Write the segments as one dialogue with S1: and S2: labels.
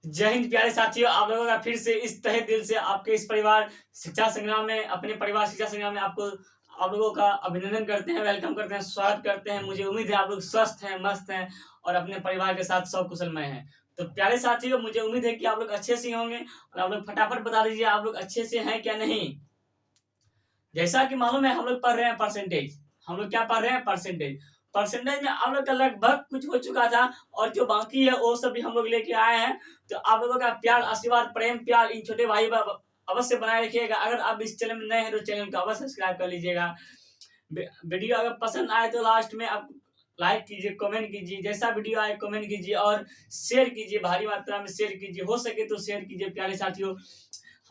S1: जय हिंद प्यारे साथियों, आप लोगों का फिर से इस तहे दिल से आपके इस परिवार शिक्षा संग्राम में, अपने परिवार शिक्षा संग्राम में आप लोगों का अभिनंदन करते हैं, वेलकम करते हैं, स्वागत करते हैं। मुझे उम्मीद है आप लोग स्वस्थ हैं, मस्त हैं और अपने परिवार के साथ सकुशलमय हैं। तो प्यारे साथियों, मुझे उम्मीद है कि आप लोग अच्छे से होंगे और आप लोग फटाफट बता दीजिए आप लोग अच्छे से हैं क्या नहीं। जैसा कि मालूम है हम लोग पढ़ रहे हैं परसेंटेज। हम लोग क्या पढ़ रहे हैं? परसेंटेज। परसेंटेज में आप लोग का लगभग कुछ हो चुका था और जो बाकी है वो सब भी हम लोग लेके आए हैं। तो आप लोगों का प्यार, आशीर्वाद, प्रेम, प्यार इन छोटे भाई अवश्य बनाए रखिएगा। अगर आप इस चैनल में नए हैं तो चैनल को अवश्य सब्सक्राइब कर लीजिएगा। वीडियो अगर पसंद आए तो लास्ट में आप लाइक कीजिए, कमेंट कीजिए, जैसा वीडियो आए कमेंट कीजिए और शेयर कीजिए, भारी मात्रा में शेयर कीजिए, हो सके तो शेयर कीजिए। प्यारे साथियों,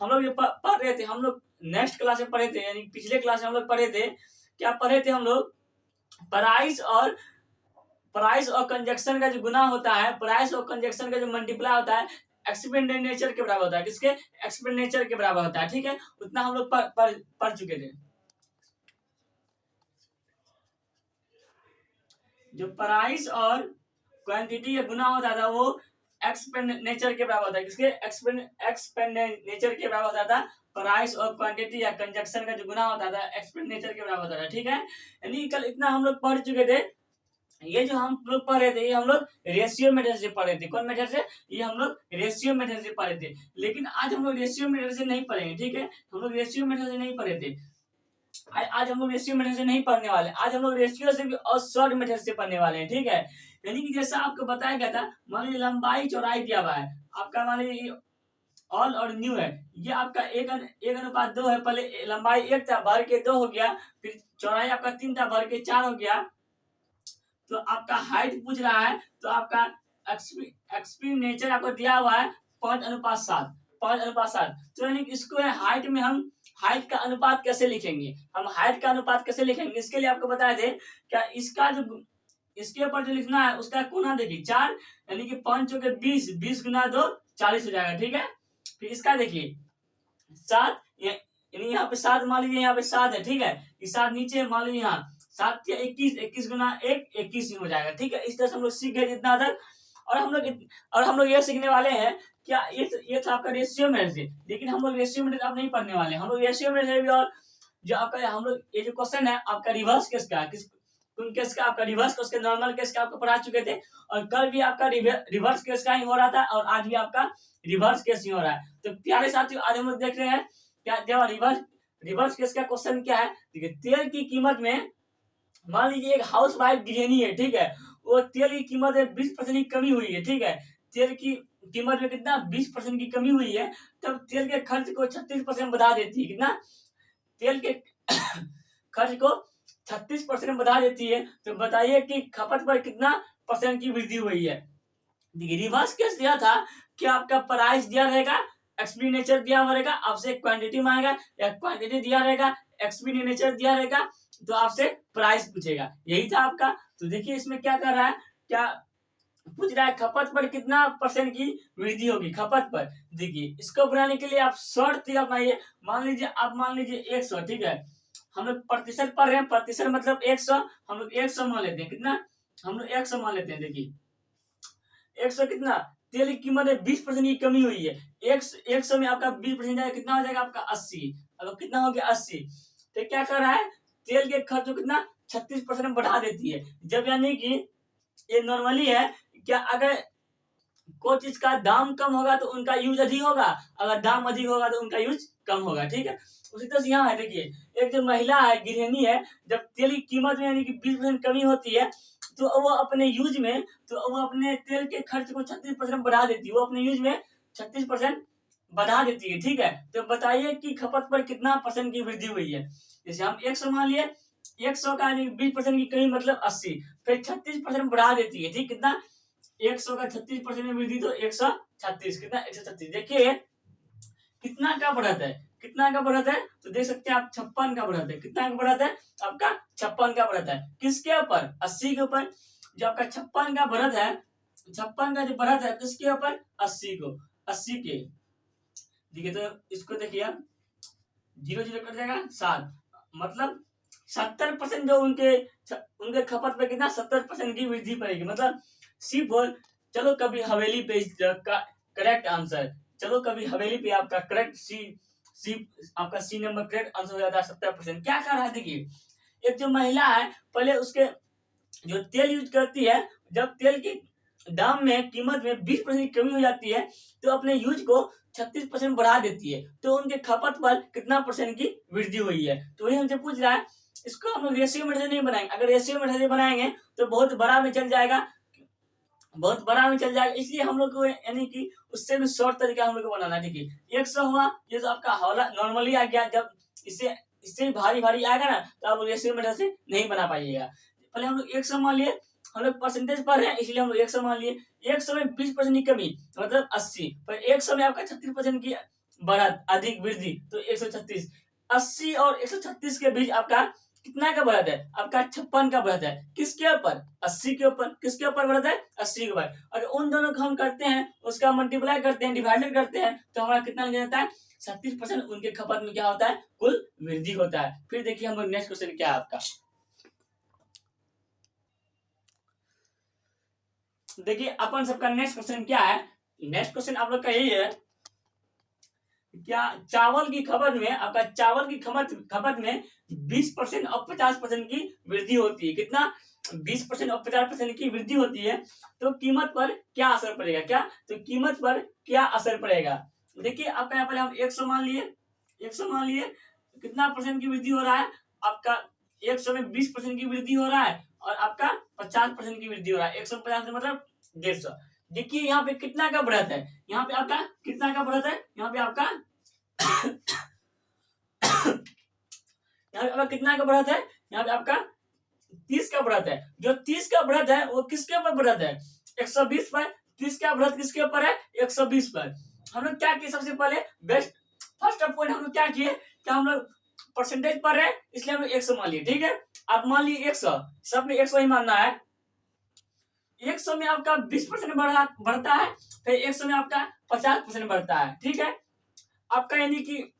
S1: हम लोग ये पढ़ रहे थे, हम लोग नेक्स्ट क्लास में पढ़े थे, यानी पिछले क्लास में हम लोग पढ़े थे, क्या पढ़े थे हम लोग? प्राइस और कंजक्शन का जो गुना होता है, प्राइस और कंजक्शन का जो मल्टीप्लाई होता है, एक्सपेंडिचर के बराबर होता है। किसके? एक्सपेंडिचर के बराबर होता है। ठीक है, उतना हम लोग पढ़ चुके थे। जो प्राइस और क्वांटिटी का गुना होता था वो एक्सपेंडिचर के बराबर होता है। किसके? एक्सपेंडिचर के बराबर होता था। प्राइस और क्वांटिटी या कंजक्शन का जो गुना होता था एक्सपेंडिचर के बराबर होता था। ठीक है, यानी कल इतना हम लोग पढ़ चुके थे। ये जो हम लोग पढ़ रहे थे ये हम लोग रेशियो मेथड से पढ़े थे। कौन मेथड से? ये हम लोग रेशियो मेथड से पढ़े थे। लेकिन आज हम लोग रेशियो मेथड से नहीं पढ़ेंगे। ठीक है, हम लोग रेशियो मेथड से नहीं पढ़े थे। आज हम लोग रेशियो मेथड से नहीं पढ़ने वाले। आज हम लोग रेशियो से भी और शॉर्ट मेथड से पढ़ने वाले हैं। ठीक है, यानी कि जैसा आपको बताया गया था, मान लीजिए लंबाई चौड़ाई दिया हुआ है आपका, मान लीजिए ऑल और न्यू है, ये आपका एक अनुपात 2 है। पहले लंबाई 1 था, भर के 2 हो गया, फिर चौड़ाई आपका 3 था, भर के 4 हो गया। तो आपका हाइट पूछ रहा है, तो आपका एक्सपेंडिचर आपको दिया हुआ है 5:7। 5:7, तो यानी इसको है हाइट में हम हाइट का अनुपात कैसे लिखेंगे? हम हाइट का अनुपात कैसे लिखेंगे इसके लिए आपको बताए थे। क्या इसका जो इसके ऊपर जो लिखना है उसका कोना देखिए 4, यानी कि 5 चौके 20, 20 गुना 2 40 हो जाएगा। ठीक है, फिर इसका देखिए 7, यानी यहाँ पे 7 मान लीजिए, यहाँ पे 7 है। ठीक है, ये 7 नीचे मान लीजिए, यहाँ 7 या 21, 21 गुना 1 21 हो जाएगा। ठीक है, इस तरह से हम लोग सीख गए जितना तक। और हम लोग ये सीखने वाले हैं क्या, ये था आपका रेशियो मेथड से। लेकिन हम लोग रेशियो मेथड अब नहीं पढ़ने वाले, हम लोग रेशियो मेथड भी और जो आपका हम लोग ये जो क्वेश्चन है आपका रिवर्स केस का, कौन केस का? आपका रिवर्स केस का, नॉर्मल केस का आपको पढ़ा चुके थे। और कल भी आपका रिवर्स केस का ही हो रहा था और आज भी आपका रिवर्स केस ही हो रहा है। तो प्यारे साथियों, आज हम लोग देख रहे हैं क्या जब रिवर्स केस का क्वेश्चन क्या है। देखिए, तेल की कीमत में मान लीजिए एक हाउस वाइफ गृहिणी है। ठीक है, वो तेल की कीमत में 20% की कमी हुई है। ठीक है, तेल की कीमत में कितना? 20% की कमी हुई है। तब तेल के खर्च को 36% बढ़ा देती है। कितना? तेल के खर्च को 36% बढ़ा देती है। तो बताइए कि खपत पर कितना परसेंट की वृद्धि हुई है। देखिए, रिवर्स केस दिया था कि आपका प्राइस दिया रहेगा, एक्सपेंडिचर दिया रहेगा, आपसे क्वांटिटी मांगेगा, या क्वांटिटी दिया रहेगा, एक्सपेंडिचर दिया रहेगा, तो आपसे प्राइस पूछेगा। यही था आपका। तो देखिए इसमें क्या कर रहा है, क्या पूछ रहा है, खपत पर कितना परसेंट की वृद्धि होगी खपत पर। देखिए, इसको बनाने के लिए आप शॉर्ट ट्रिक अपनाइए। मान लीजिए 100। ठीक है, हम लोग प्रतिशत पढ़ रहे हैं, प्रतिशत मतलब 100, हम लोग 100 मान लेते हैं। कितना? हम लोग 100 मान लेते हैं। देखिए 100 कितना? तेल की कीमत में 20% की कमी हुई है। 100 में आपका 20% जाएगा, कितना हो जाएगा आपका? 80। अब कितना हो गया? 80। तो क्या कर रहा है, तेल के खर्च को कितना? 36% बढ़ा देती है। जब यानी कि ये नॉर्मली है, क्या अगर कोई चीज का दाम कम होगा तो उनका यूज अधिक होगा, अगर दाम अधिक होगा तो उनका यूज कम होगा। ठीक है, उसी तरह से यहाँ है। देखिए, एक जो महिला है, गृहिणी है, जब तेल की कीमत में यानी कि 20% कमी होती है, तो वो अपने यूज में, तो वो अपने तेल के खर्च को 36% बढ़ा देती है। वो अपने यूज में 36% बढ़ा देती है। ठीक है, तो बताइए कि खपत पर कितना परसेंट की वृद्धि हुई है। जैसे हम 100 मान लिए, 100 का 20% की कमी मतलब 80, फिर 36% बढ़ा देती है। ठीक, कितना? 100 का 36% में वृद्धि, तो 136। कितना? 136। देखिए कितना का बढ़त है, कितना का बढ़त है, तो देख सकते हैं आप 56 का बढ़त है। कितना का बढ़त है? आपका 56 का बढ़त है। किसके ऊपर? 80 के ऊपर। जो आपका 56 का बढ़त है, 56 का जो बढ़त है किसके ऊपर? 80 को, 80 के। देखिए, तो इसको देखिए आप, 0 0 कट जाएगा 7, मतलब 70% जो उनके खपत पे कितना? 70% की वृद्धि पड़ेगी। मतलब सिर्फ चलो कभी हवेली पे करेक्ट आंसर। चलो कभी हवेली पे आपका करेक्ट सी आपका सी नंबर करेक्ट आंसर हो जाता है 70%। क्या कर रहा है देखिए, एक जो महिला है पहले उसके जो तेल यूज करती है, जब तेल की दाम में कीमत में 20% की कमी हो जाती है तो अपने यूज को 36% बढ़ा देती है, तो उनके खपत पर कितना परसेंट की वृद्धि हुई है। तो वही हमसे पूछ रहा है, इसको हम लोग रेशियो मेथड से नहीं बनाएंगे, अगर रेशियो मेथड से बनाएंगे तो बहुत बड़ा में चल जाएगा, बहुत बड़ा में चल जाएगा, इसलिए हम लोग को यानी कि उससे भी शॉर्ट तरीका हम लोग को बनाना है। देखिए 100 हुआ, ये तो आपका हौला नॉर्मली आ गया, जब इससे इससे भारी भारी आएगा ना तो आप रेशियो मेथड से नहीं बना पाइएगा। पहले हम लोग 100 मान लिए, हम लोग परसेंटेज पढ़ रहे हैं इसलिए हम लोग 100 मान लिए। 100 में 20% की कमी मतलब 80, पर 100 में आपका 36% की बढ़त अधिक वृद्धि तो 136। 80 और 136 के बीच आपका कितना का बढ़त है, आपका 56 का बढ़त है। किसके ऊपर, 80 के ऊपर। किसके ऊपर बढ़त है, 80 के ऊपर। और उन दोनों को हम करते हैं, उसका मल्टीप्लाई करते हैं, डिवाइडेड करते हैं, तो हमारा कितना लग जाता है 36%। उनके खपत में क्या होता है, कुल वृद्धि होता है। फिर देखिए हम लोग नेक्स्ट क्वेश्चन क्या है आपका, देखिए अपन सबका नेक्स्ट क्वेश्चन क्या है। नेक्स्ट क्वेश्चन आप लोग का यही है, क्या चावल की खपत में, आपका चावल की खपत में 20% और 50% की वृद्धि होती है। कितना, 20% और 50% की वृद्धि होती है, तो कीमत पर क्या असर पड़ेगा, क्या, तो कीमत पर क्या असर पड़ेगा। देखिए आपका यहाँ पर हम 100 मान लिए, 100 मान लिए, कितना परसेंट की वृद्धि हो रहा है, आपका 100 में 20% की वृद्धि हो रहा है और आपका 50% की वृद्धि हो रहा है। 150 मतलब 150। देखिए यहाँ पे कितना का बढ़त है, यहाँ पे आपका कितना का बढ़त है, यहाँ पे आपका यहाँ पे आपका कितना का बढ़त है, यहाँ पे आपका 30 का बढ़त है। जो 30 का बढ़त है वो किसके ऊपर बढ़त है, 120 पर। 30 का बढ़त किसके ऊपर है, 120 पर। हम लोग क्या किए, सबसे पहले बेस्ट फर्स्ट ऑफ पॉइंट हम लोग क्या किए, क्या हम लोग परसेंटेज पर है इसलिए हम लोग 100 मान लिए, ठीक है। आप मान लिए 100, सब में 100 ही मानना है। 100 में आपका 20% बढ़ता है, फिर 100 में आपका 50% बढ़ता है, ठीक है। आपका यानी कि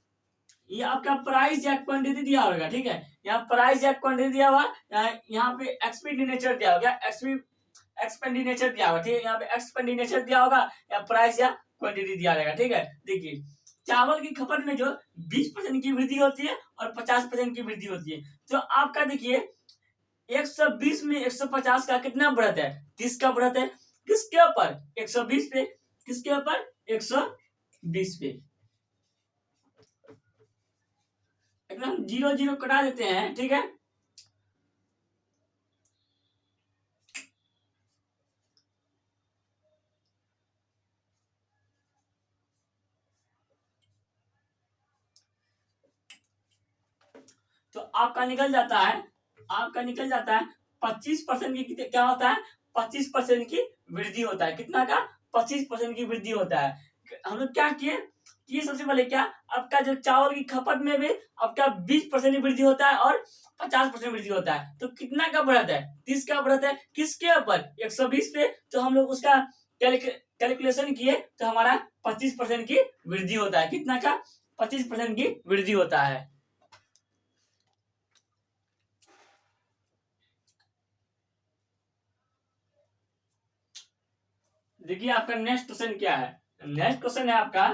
S1: ये आपका प्राइस या क्वांटिटी दिया होगा, ठीक है। यहाँ प्राइस या क्वांटिटी दिया हुआ, यहाँ पे एक्सपेंडिचर दिया होगा, एक्सपेंडिचर दिया होगा, ठीक है। यहाँ पे एक्सपेंडिचर दिया होगा या प्राइस या क्वांटिटी दिया जाएगा, ठीक है। देखिए चावल की खपत में जो 20% की वृद्धि होती है और 50% की वृद्धि होती है, तो आपका देखिए 120 में 150 का कितना बढ़त है, 30 का बढ़त है। किसके ऊपर, 120 पे, किसके ऊपर, 120 पे। एकदम 0 0 कटा देते हैं, ठीक है। तो आपका निकल जाता है, आपका निकल जाता है 25% की क्या होता है, 25% की वृद्धि होता है। कितना का, 25% की वृद्धि होता है। हम लोग क्या किए कि सबसे पहले क्या, आपका जो चावल की खपत में भी आपका 20% वृद्धि होता है और 50% वृद्धि होता है, तो कितना का बढ़त है, 30 का बढ़त है। किसके ऊपर, 120 पे। तो हम लोग उसका कैलकुलेशन किए तो हमारा 25% की वृद्धि होता है। कितना का, 25% की वृद्धि होता है। देखिए आपका नेक्स्ट क्वेश्चन क्या है, नेक्स्ट क्वेश्चन है आपका,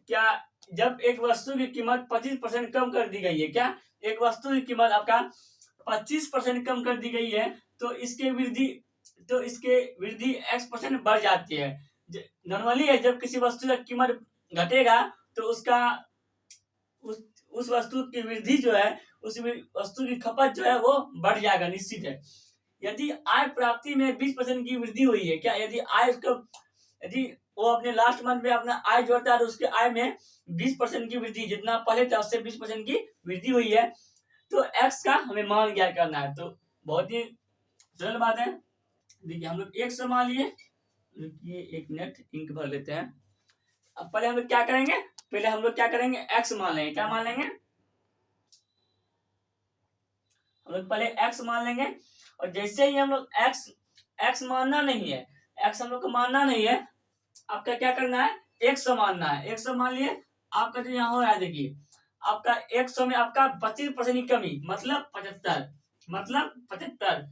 S1: क्या जब एक वस्तु की कीमत 25% कम कर दी गई है, क्या एक वस्तु की कीमत आपका 25% कम कर दी गई है, तो इसके वृद्धि x% बढ़ जाती है। नॉर्मली है जब किसी वस्तु का कीमत घटेगा तो उसका उस वस्तु की वृद्धि जो है, उस वस्तु की खपत जो है वो बढ़ जाएगा, निश्चित है। यदि आय प्राप्ति में 20% की वृद्धि हुई है, क्या यदि आय उसको, यदि वो अपने लास्ट मंथ में अपना आय जोड़ता है तो उसके आय में 20% की वृद्धि, जितना पहले था उससे 20% की वृद्धि हुई है, तो एक्स का हमें मान ज्ञात करना है। तो बहुत ही सरल बात है। देखिए हम लोग 100 मान लिए, ये एक मिनट इंक भर लेते हैं। अब पहले हम लोग क्या करेंगे, पहले हम लोग क्या करेंगे, एक्स मान लेंगे। क्या मान लेंगे, हम लोग पहले एक्स मान लेंगे, और जैसे ही हम लोग एक्स मानना नहीं है, एक्स हम लोग को मानना नहीं है, आपका क्या करना है, 100 मानना है। 100 मान लिए, आपका जो यहाँ हो रहा है देखिए, आपका 100 में आपका 25% की कमी मतलब 75, मतलब 75।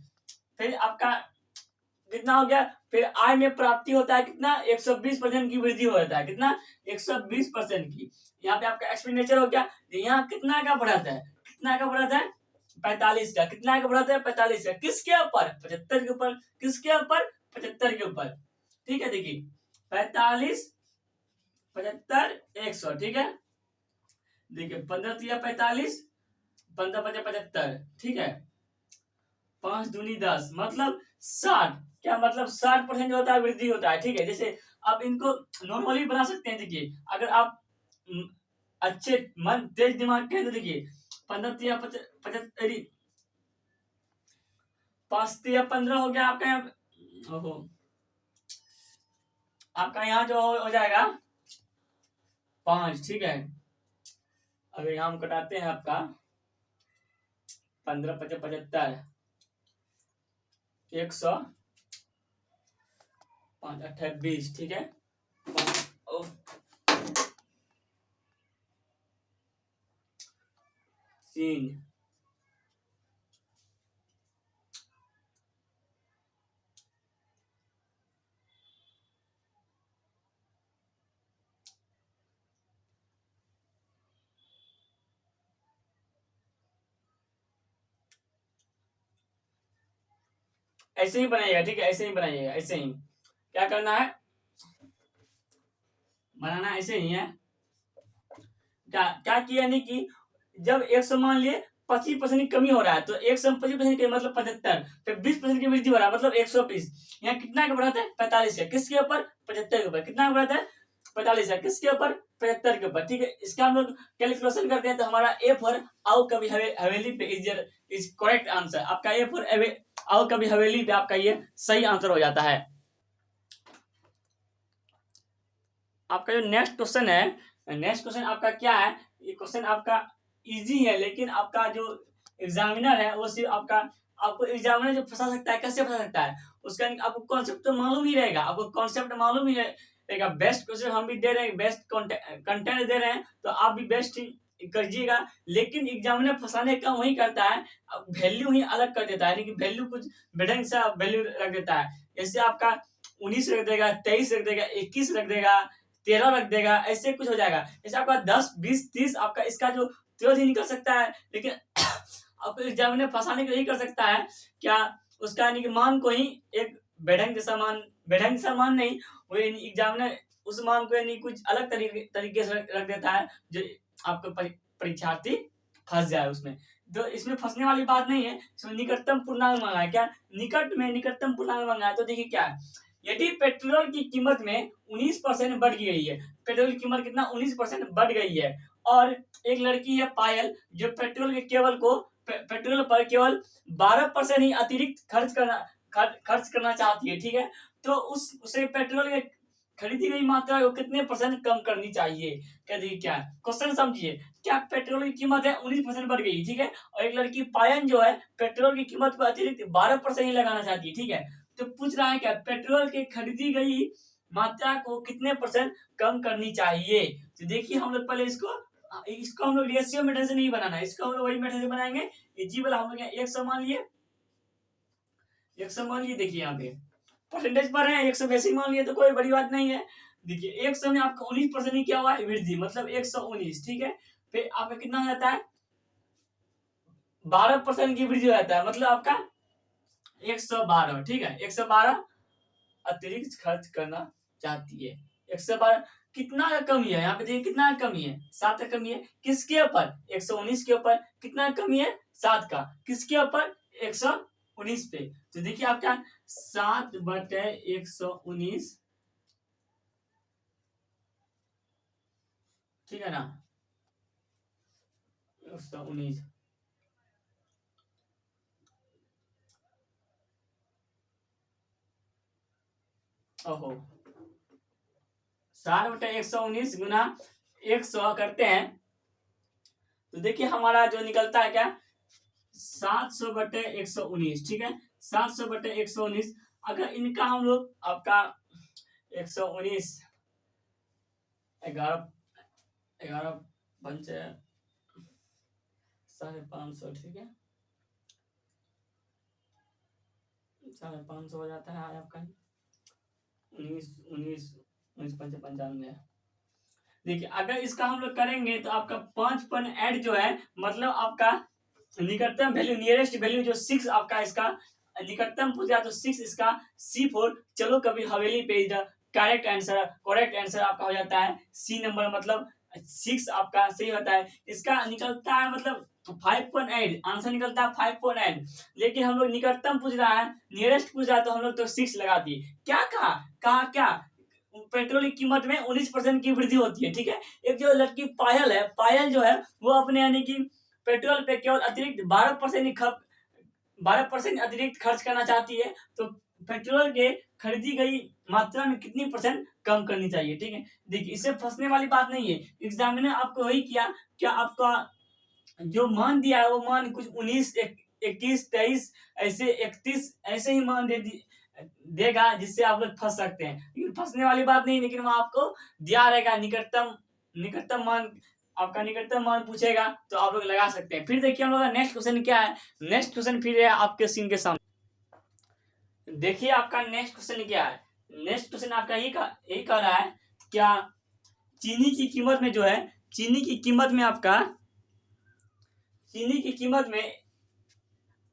S1: फिर आपका कितना हो गया, फिर आय में प्राप्ति होता है कितना, 120% की वृद्धि हो जाता है, कितना, 120% की। यहाँ पे आपका एक्सपेंडिचर हो गया, यहाँ कितना का बढ़त है, कितना का बढ़त है, 45 का, कितना का बढ़त है, 45 का, किसके ऊपर, 75 के ऊपर, किसके ऊपर, 75 के ऊपर, ठीक है। देखिए 45, 75, 100, ठीक है। देखिए 15×45, 15×5 = 75, ठीक है। 5×2 = 10, मतलब 60, क्या मतलब 60% जो होता है वृद्धि होता है, ठीक है। जैसे आप इनको नॉर्मली बना सकते हैं। देखिए अगर आप अच्छे मन तेज दिमाग के हैं तो देखिए 15×75, 5×15 हो गया आपका यहाँ, ओहो, आपका यहाँ जो हो जाएगा 5, ठीक है। अगर यहाँ हम कटाते हैं आपका 15×5 = 75, 100, 5×8 = 20, ठीक है। ओ, 3, ऐसे ही बनाइएगा, ठीक है, ऐसे ही बनाइएगा, ऐसे ही क्या करना है, बनाना ऐसे ही है। क्या क्या किया, नहीं कि जब 100 मान लिए 25% की कमी हो रहा है, तो 100 में 25% की मतलब 75, फिर 20% की वृद्धि हो रहा है मतलब 120। यहाँ कितना का बढ़त है, 45 है, किसके ऊपर, 75 के ऊपर, कितना का बढ़त है, 45 है, किसके ऊपर, 75 के ऊपर, ठीक है। इसका हम लोग कैलकुलेशन करते हैं तो हमारा ए फॉर आओ कभी हवेली पे इज करेक्ट आंसर। आपका ए फॉर आओ कभी हवेली पे आपका ये सही आंसर हो जाता है। आपका जो नेक्स्ट क्वेश्चन है, नेक्स्ट क्वेश्चन आपका क्या है, ये क्वेश्चन आपका इजी है, लेकिन आपका जो एग्जामिनर है वो सिर्फ आपको एग्जामिनर जो फंसा सकता है, कैसे फंसा सकता है, उसका आपको कॉन्सेप्ट तो मालूम ही रहेगा, आपको कॉन्सेप्ट मालूम ही रहेगा। बेस्ट क्वेश्चन हम भी दे रहे हैं, बेस्ट कंटेंट दे रहे हैं, तो आप भी बेस्ट करिएगा। लेकिन एग्जामिनर फंसाने का वही करता है, वैल्यू ही अलग कर देता है, यानी कि वैल्यू कुछ बेढंग सा वैल्यू रख देता है। जैसे आपका 19 रख देगा, 23 रख देगा, 21 रख देगा, 13 रख देगा, ऐसे कुछ हो जाएगा। जैसे आपका 10, 20, 30 आपका इसका जो तुरंत ही निकल सकता है, लेकिन आपको एग्जामिनर फंसाने के लिए कर सकता है क्या, उसका यानी कि मान को ही एक बेढंग सा मान नहीं, वो एग्जामिनर उस मान को यानी कुछ अलग तरीके से रख देता है, जो आपको परीक्षार्थी फंस जाए उसमें। तो इसमें फंसने वाली बात नहीं है, इसमें निकटतम पूर्णांक मांगा है, क्या निकट में निकटतम पूर्णांक मांगा है। तो देखिए क्या है, यदि पेट्रोल की कीमत में 19% बढ़ गई है, पेट्रोल की कीमत कितना 19% बढ़ गई है, और एक लड़की है पायल जो पेट्रोल पर केवल 12% ही अतिरिक्त खर्च करना चाहती है, ठीक है। तो उसे पेट्रोल के खरीदी गई मात्रा को कितने परसेंट कम करनी चाहिए। क्या देखिए क्या क्वेश्चन समझिए, क्या पेट्रोल की कीमत है 19% बढ़ गई, ठीक है, और एक लड़की पायन जो है पेट्रोल की कीमत पर अतिरिक्त 12% ही लगाना चाहती है, ठीक है। तो पूछ रहा है क्या पेट्रोल की खरीदी गई मात्रा को कितने परसेंट कम करनी चाहिए। तो देखिए हम लोग पहले इसको हम लोग रेशियो मेथड से नहीं बनाना, इसको हम लोग वही मेथड से बनाएंगे। ये जी वाला हम लोग 100 मान लिए, 100 मान लिए, देखिए यहाँ पे परसेंटेज पर है 100 वैसे ही मान लिए तो कोई बड़ी बात नहीं है। देखिए 100 में आपका 19% ही क्या हुआ है, वृद्धि, मतलब 119, ठीक है। फिर आपका कितना हो जाता है, 12% की वृद्धि हो जाता है, मतलब आपका 112, ठीक है, 112 अतिरिक्त खर्च करना चाहती है। 112 कितना का कमी है, यहाँ पे देखिए कितना का कमी है, 7 का कमी है, किसके ऊपर, 119 के ऊपर, कितना कमी है, 7 का, किसके ऊपर, 119 पे। तो देखिए आपका 7/119, ठीक है ना, 119, ओहो, 7/119 गुना 100 करते हैं, तो देखिए हमारा जो निकलता है क्या, 700/119, ठीक है, 700/119। अगर इनका हम लोग आपका 119, 11, 11 5 550, ठीक है, 550 हो जाता है आपका 19 देखिए अगर इसका हम लोग करेंगे तो आपका 5.8 जो है मतलब आपका निकटतम वैल्यू नियरेस्ट वैल्यू जो 6 आपका इसका निकटतम पूछा तो 6 इसका C4 चलो कभी हवेली पे इधर करेक्ट आंसर आपका हो जाता है सी नंबर मतलब 6 आपका सही होता है इसका निकलता है मतलब 5.8 आंसर निकलता है 5.8 लेकिन हम लोग निकटतम पूछ रहा है नियरेस्ट पूछ रहा है तो हम लोग तो 6 लगा दिए क्या कहा क्या पेट्रोल की कीमत में 19% की वृद्धि होती है ठीक है एक जो लड़की पायल है पायल जो है वो अपने यानी कि पेट्रोल पे केवल अतिरिक्त 12% अतिरिक्त खर्च करना चाहती है तो पेट्रोल के खरीदी गई मात्रा में कितनी परसेंट कम करनी चाहिए ठीक है देखिए इससे फंसने वाली बात नहीं है एग्जामिनर आपको वही किया क्या आपका जो मान दिया है वो मान कुछ 19 21 23 ऐसे 31 ऐसे ही मान देगा जिससे आप लोग फंस सकते हैं लेकिन फंसने वाली बात नहीं लेकिन वहां आपको दिया रहेगा निकटतम मान आपका निकटतम मान पूछेगा तो आप लोग लगा सकते हैं फिर देखिए हम लोग नेक्स्ट क्वेश्चन क्या है नेक्स्ट क्वेश्चन फिर है आपके सीन के सामने देखिए आपका नेक्स्ट क्वेश्चन क्या है नेक्स्ट क्वेश्चन आपका यही कह रहा है क्या चीनी की कीमत में जो है चीनी की कीमत में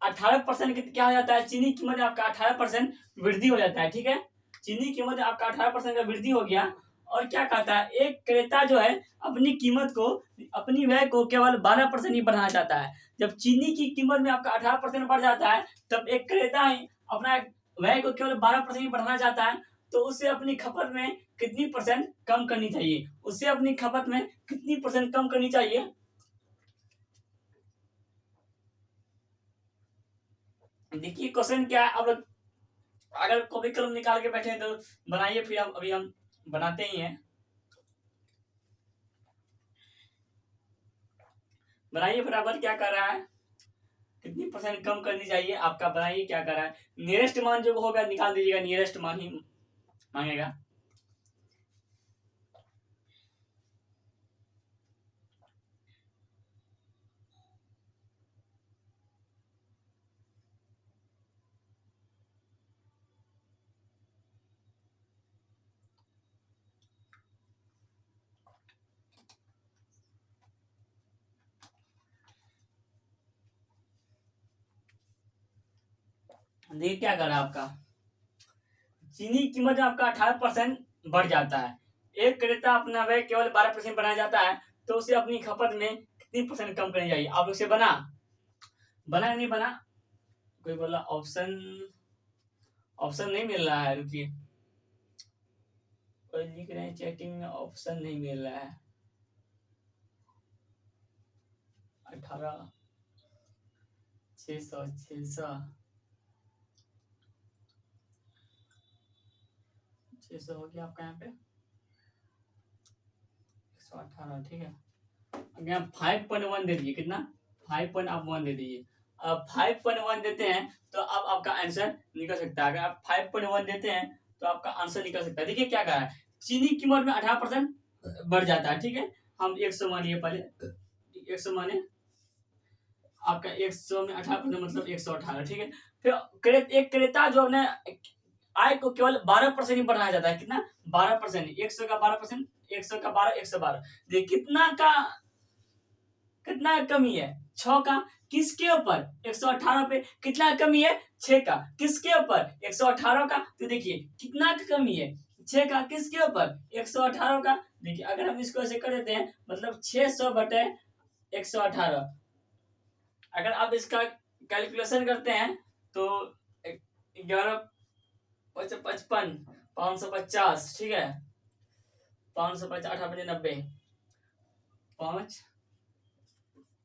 S1: 18% क्या हो जाता है चीनी की कीमत आपका 18% वृद्धि हो जाता है ठीक है चीनी की कीमत आपका 18% का वृद्धि हो गया और क्या कहता है एक क्रेता जो है अपनी व्यय को केवल 12% ही बढ़ाना चाहता है जब चीनी की कीमत में आपका 18% बढ़ जाता है तब एक क्रेता ही अपना व्यय को केवल 12% ही बढ़ाना चाहता है तो उसे अपनी खपत में कितनी परसेंट कम करनी चाहिए देखिए क्वेश्चन क्या है अब अगर कॉपी कलम निकाल के बैठे हैं तो बनाइए फिर हम बनाते ही हैं बनाइए बराबर क्या कर रहा है कितनी परसेंट कम करनी चाहिए आपका बनाइए क्या कर रहा है नियरेस्ट मान जो होगा निकाल दीजिएगा नियरेस्ट मान ही मांगेगा देखिए क्या कर रहा है आपका चीनी की कीमत आपका 18% बढ़ जाता है एक क्रेता अपना व्यय केवल 12% बढ़ाया जाता है तो उसे अपनी खपत में कितनी परसेंट कम करनी चाहिए आप उसे बना नहीं बना कोई बोला ऑप्शन नहीं मिल रहा है रुकिए कोई लिख रहे हैं चैटिंग में ऑप्शन नहीं मिल रहा है 18 600 हो गया आपका यहाँ पे 118 ठीक है यहाँ 5.1 दे दीजिए कितना 5.1 दे दीजिए अब 5.1 देते हैं तो अब आपका आंसर निकल सकता है अगर आप 5.1 देते हैं तो आपका आंसर निकल सकता है देखिए क्या कह रहा है चीनी की कीमत में 18% बढ़ जाता है ठीक है हम 100 मानिए पहले 100 माने आपका 100 में 18% मतलब 118 ठीक है फिर एक क्रेता जो अपने आय को केवल 12% ही बढ़ाया जाता है कितना 12% 100 का 12% 100 का 12 112 देखिए कितना कमी है 6 का किसके ऊपर 118 पे कितना कमी है 6 का किसके ऊपर 118 का तो देखिए कितना कमी है 6 का किसके ऊपर 118 का देखिए अगर हम इसको ऐसे कर देते हैं मतलब 600 बटे 118 अगर आप इसका कैलकुलेशन करते हैं तो 11 55 550 ठीक है 550 98 5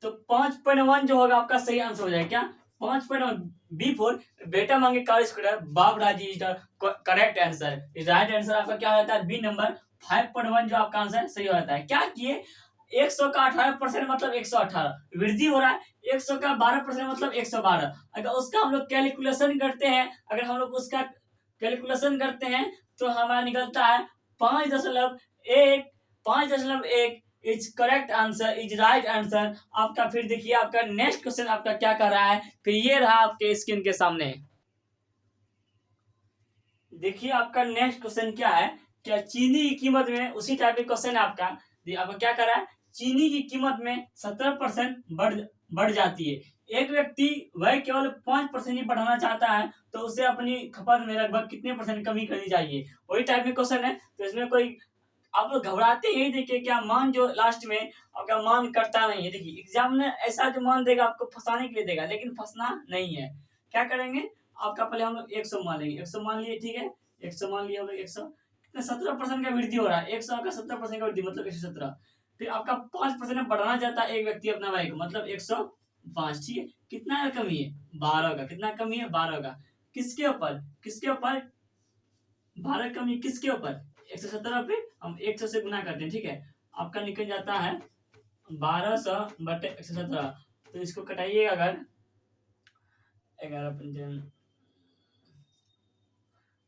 S1: तो 5.1 जो होगा आपका सही आंसर हो जाएगा क्या 5.1 B4 बेटा मांगे कार स्कूटर बाप राजी is the correct answer right answer आपका क्या होता है बी नंबर 5.1 जो आपका आंसर सही होता है क्या किए 100 का 18% मतलब 118 वृद्धि हो रहा है 100 का 12% मतलब 112 अगर उसका हम लोग कैलकुलेशन करते हैं अगर हम लोग उसका कैलकुलेशन करते हैं तो हमारा निकलता है 5.1 is correct answer is right answer आपका फिर देखिए आपका नेक्स्ट क्वेश्चन आपका क्या कर रहा है फिर ये रहा आपके स्क्रीन के सामने देखिए आपका नेक्स्ट क्वेश्चन क्या है, क्या चीनी की कीमत में, उसी टाइप का क्वेश्चन है आपका। आपका क्या कर रहा है, चीनी की कीमत में 17% बढ़ बढ़ जाती है। एक व्यक्ति वह केवल 5% ही बढ़ाना चाहता है, तो उसे अपनी खपत में लगभग कितने परसेंट कमी करनी चाहिए, वही टाइप में क्वेश्चन है। तो इसमें कोई आप लोग घबराते ही, देखिए क्या मान जो लास्ट में आपका मान करता नहीं है। देखिए एग्जाम में ऐसा जो मान देगा आपको फंसाने के लिए देगा, लेकिन फंसना नहीं है। क्या करेंगे, आपका पहले हम लोग 100 मान लेंगे, 100 मान लिए, ठीक है, 100 मान लिया हम लोग, 100 कितना 17% का वृद्धि हो रहा है, 100 का 17% का वृद्धि मतलब 117। फिर आपका 5% बढ़ाना चाहता है एक व्यक्ति अपना व्यय को, मतलब 105, ठीक है। कितना का कमी है, 12 का, कितना कमी है, 12 का। किसके ऊपर, किसके ऊपर, 12 कमी किसके ऊपर, 117 पे हम 100 से गुना करते हैं, ठीक है। आपका निकल जाता है 1200 बटे 117। तो इसको कटाइएगा अगर 11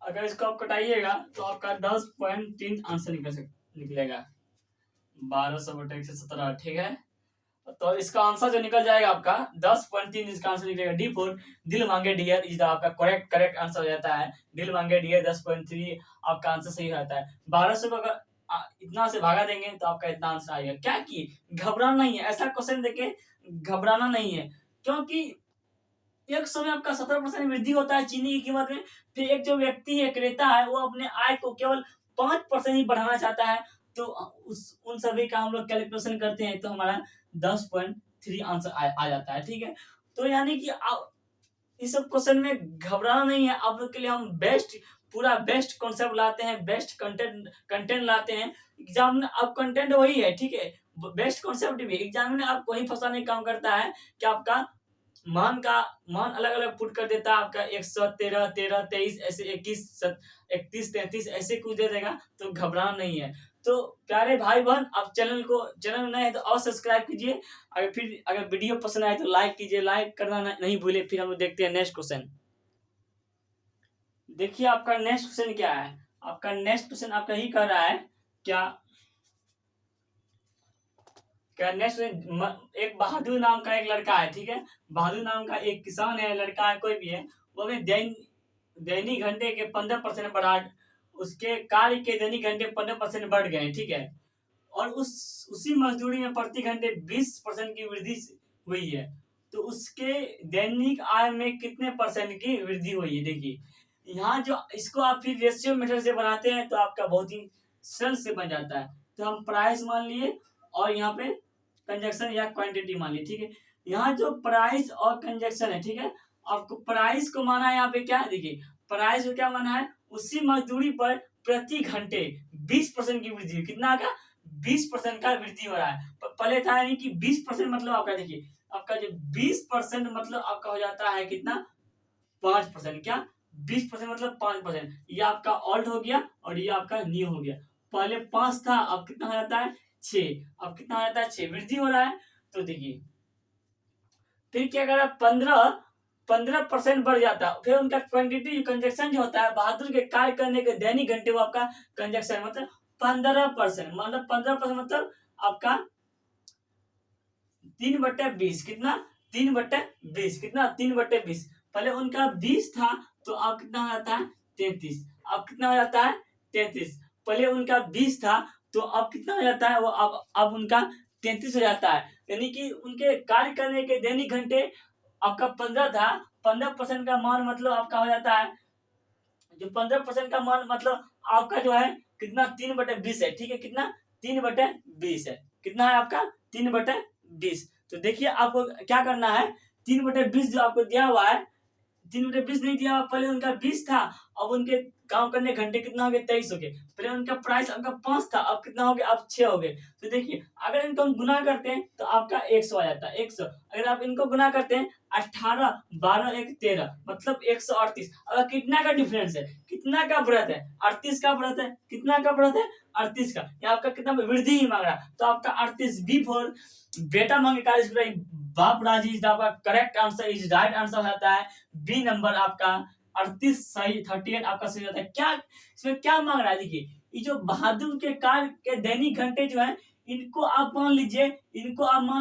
S1: अगर इसको आप कटाइएगा तो आपका 10.3 आंसर निकलेगा, 1200 बटे 117, ठीक है। तो इसका आंसर जो निकल जाएगा आपका 10.3, इसका आंसर निकलेगा डी फॉर दिल मांगे डियर इज द आपका करेक्ट आंसर हो जाता है। दिल मांगे डियर 10.3 आपका आंसर सही रहता है। 1200 को अगर इतना से भागा देंगे तो आपका इतना आंसर आएगा। क्या कि घबराना नहीं है, ऐसा क्वेश्चन देके घबराना नहीं है, क्योंकि 100 में आपका 17% वृद्धि होता है चीनी की कीमत में। फिर एक जो व्यक्ति है, क्रेता है, वो अपने आय को केवल 5% ही बढ़ाना चाहता है। तो उन सभी का हम लोग कैलकुलेशन करते हैं तो हमारा 10.3 आंसर आ जाता है, ठीक है। तो यानी कि इस सब क्वेश्चन में घबराना नहीं है। आप लोग के लिए हम पूरा बेस्ट कॉन्सेप्ट लाते हैं, बेस्ट कंटेंट लाते हैं। एग्जाम में अब कंटेंट वही है, ठीक है, बेस्ट कॉन्सेप्ट भी एग्जाम में आपको वही फंसाने का काम करता है कि आपका मान अलग अलग पुट कर देता है। आपका 113, 13, 23 ऐसे 21, 31, 33 ऐसे कुछ दे देगा, तो घबराना नहीं है। तो प्यारे भाई बहन, आप चैनल नए हैं तो और सब्सक्राइब कीजिए। अगर वीडियो पसंद आए तो लाइक कीजिए, लाइक करना नहीं भूले। फिर हम लोग देखते हैं नेक्स्ट क्वेश्चन। देखिए आपका नेक्स्ट क्वेश्चन क्या है, आपका नेक्स्ट क्वेश्चन आपका ही कर रहा है, क्या क्या नेक्स्ट एक बहादुर नाम का एक लड़का है, ठीक है। बहादुर नाम का एक किसान है, लड़का है, कोई भी है, वो अपने दैनिक घंटे के 15% बढ़ा, उसके कार्य के दैनिक घंटे 15% बढ़ गए, ठीक है। और उसी मजदूरी में प्रति घंटे 20% की वृद्धि हुई है। तो उसके दैनिक आय में कितने परसेंट की वृद्धि हुई है। देखिए यहाँ जो इसको आप फिर रेशियो मेथड से बनाते हैं तो आपका बहुत ही सरल से बन जाता है। तो हम प्राइस मान लिए और यहाँ पे कंजक्शन या क्वांटिटी मान ली, ठीक है। यहाँ जो प्राइस और कंजक्शन है, ठीक है, आपको प्राइस को माना है यहाँ पे क्या है, देखिए प्राइस को क्या माना है, उसी मजदूरी पर प्रति घंटे 20% की वृद्धि, कितना का 20% का वृद्धि हो रहा है। पहले था यानी कि 20% मतलब आपका, देखिए आपका जो 20% मतलब आपका हो जाता है कितना, 5%। क्या 20% मतलब 5%, ये आपका ऑल्ट हो गया और ये आपका न्यू हो गया। पहले 5 था, अब कितना हो जाता है 6, अब कितना हो जाता है 6, वृद्धि हो रहा है। तो देखिए फिर क्या करा, 15% बढ़ जाता है। फिर उनका क्वांटिटी कंजक्शन जो होता है, बहादुर के कार्य करने के दैनिक घंटे, वो आपका कंजक्शन मतलब 15%, मतलब 15% मतलब आपका 3/20, कितना 3/20, कितना 3/20। पहले उनका 20 था तो अब कितना हो जाता है 33, अब कितना हो जाता है 33। पहले उनका 20 था तो अब कितना हो जाता है, वो अब उनका 33 हो जाता है। यानी कि उनके कार्य करने के दैनिक घंटे आपका 15 था, 15% का मान मतलब आपका हो जाता है, जो 15% का मान मतलब आपका जो है कितना 3/20 है, ठीक है, कितना 3/20 है, कितना है आपका 3/20। तो देखिए आपको क्या करना है, 3/20 जो आपको दिया हुआ है, 3/20 नहीं दिया हुआ, पहले उनका 20 था, अब उनके काम करने घंटे कितना हो गए 23 हो गए। पहले उनका प्राइस आपका 5 था, अब कितना हो गया, अब 6 हो गए। तो देखिए अगर इनको हम गुना करते हैं तो आपका 100 आ जाता है, 100। अगर आप इनको गुना करते हैं 18, 12, 1, 13 मतलब 138। अब कितना का डिफरेंस है, कितना का बढ़त है, 38 का बढ़त है, कितना का बढ़त है 38 का, ये आपका कितना वृद्धि ही मांग रहा है। तो आपका 38 बी फॉर बेटा मांगे कार्य बाप राजी इज आपका correct answer, is right answer हो जाता है बी नंबर आपका 38 सही, 38 आपका सही होता है। क्या इसमें क्या मांग रहा है, देखिए ये जो बहादुर के कार्य के दैनिक घंटे जो है, इनको आप मान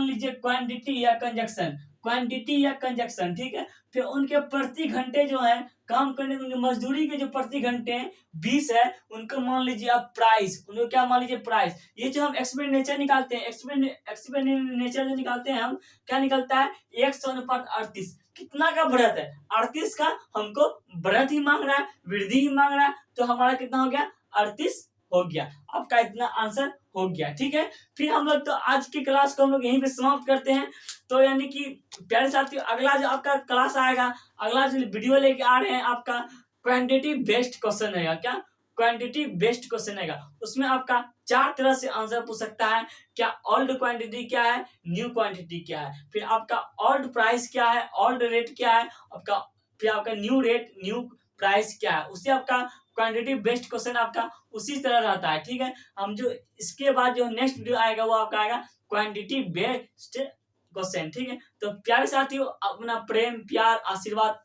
S1: लीजिए क्वांटिटी या कंजक्शन। क्वांटिटी या कंजक्शन, ठीक है। फिर उनके प्रति घंटे जो है काम करने की उनकी मजदूरी के जो प्रति घंटे हैं 20 है, उनको मान लीजिए आप प्राइस, उनको क्या मान लीजिए प्राइस। ये जो हम एक्सपेंडिचर निकालते हैं, एक्सपेंडिचर जो निकालते हैं हम, क्या निकलता है 100/38। कितना का बढ़त है 38 का, हमको बढ़त ही मांग रहा है, वृद्धि ही मांग रहा है, तो हमारा कितना हो गया 38 हो गया। आपका इतना आंसर हो गया, ठीक है। फिर हम लोग तो आज की क्लास को हम लोग यहीं पे समाप्त करते हैं। तो यानी कि प्यारे साथियों, अगला जो आपका क्लास आएगा, अगला जो वीडियो लेके आ रहे हैं आपका क्वांटिटी बेस्ड क्वेश्चन रहेगा। क्या क्वांटिटी बेस्ड क्वेश्चन रहेगा, उसमें आपका 4 तरह से आंसर पूछ सकता है। क्या ओल्ड क्वांटिटी क्या है, न्यू क्वांटिटी क्या है, फिर आपका ओल्ड प्राइस क्या है, ओल्ड रेट क्या है आपका, फिर आपका न्यू रेट न्यू प्राइस क्या है। उससे आपका क्वांटिटी बेस्ड क्वेश्चन आपका उसी तरह रहता है, ठीक है। हम जो इसके बाद जो नेक्स्ट वीडियो आएगा वो आपका आएगा क्वांटिटी बेस्ड क्वेश्चन, ठीक है। तो प्यारे साथियों, अपना प्रेम प्यार आशीर्वाद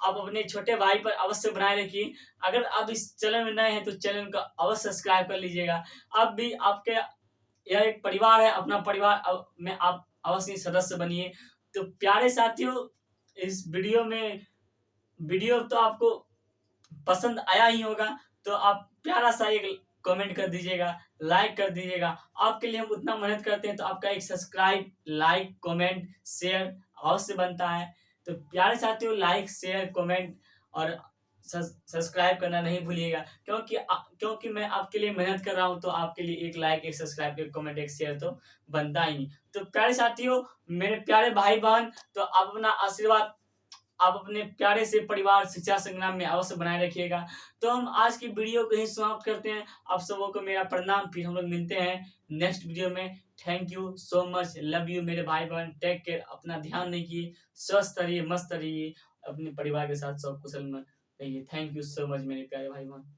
S1: आप अपने छोटे भाई पर अवश्य बनाए रखिए। अगर आप इस चैनल में नए हैं तो चैनल को अवश्य सब्सक्राइब कर लीजिएगा। आप भी, आपके यह एक परिवार है, अपना परिवार में आप अवश्य सदस्य बनिए। तो प्यारे साथियों, इस वीडियो तो आपको पसंद आया ही होगा, तो आप प्यारा सा एक कमेंट कर दीजिएगा, लाइक कर दीजिएगा। आपके लिए हम उतना मेहनत करते हैं, तो आपका एक सब्सक्राइब, लाइक, कमेंट, शेयर अवश्य बनता है। तो प्यारे साथियों, लाइक, शेयर, कमेंट और सब्सक्राइब करना नहीं भूलिएगा, क्योंकि मैं आपके लिए मेहनत कर रहा हूं, तो आपके लिए एक लाइक, एक सब्सक्राइब, एक कमेंट, एक शेयर तो बनता ही नहीं। तो प्यारे साथियों, मेरे प्यारे भाई बहन, तो आप अपना आशीर्वाद आप अपने प्यारे से परिवार शिक्षा संग्राम में अवश्य बनाए रखिएगा। तो हम आज की वीडियो को यहीं समाप्त करते हैं। आप सबों को मेरा प्रणाम, फिर हम लोग मिलते हैं नेक्स्ट वीडियो में। Thank you so much, love you मेरे भाई बहन, टेक केयर, अपना ध्यान रखिए, स्वस्थ रहिए, मस्त रहिए, अपने परिवार के साथ सब कुशल में रहिए। थैंक यू सो मच मेरे प्यारे भाई बहन।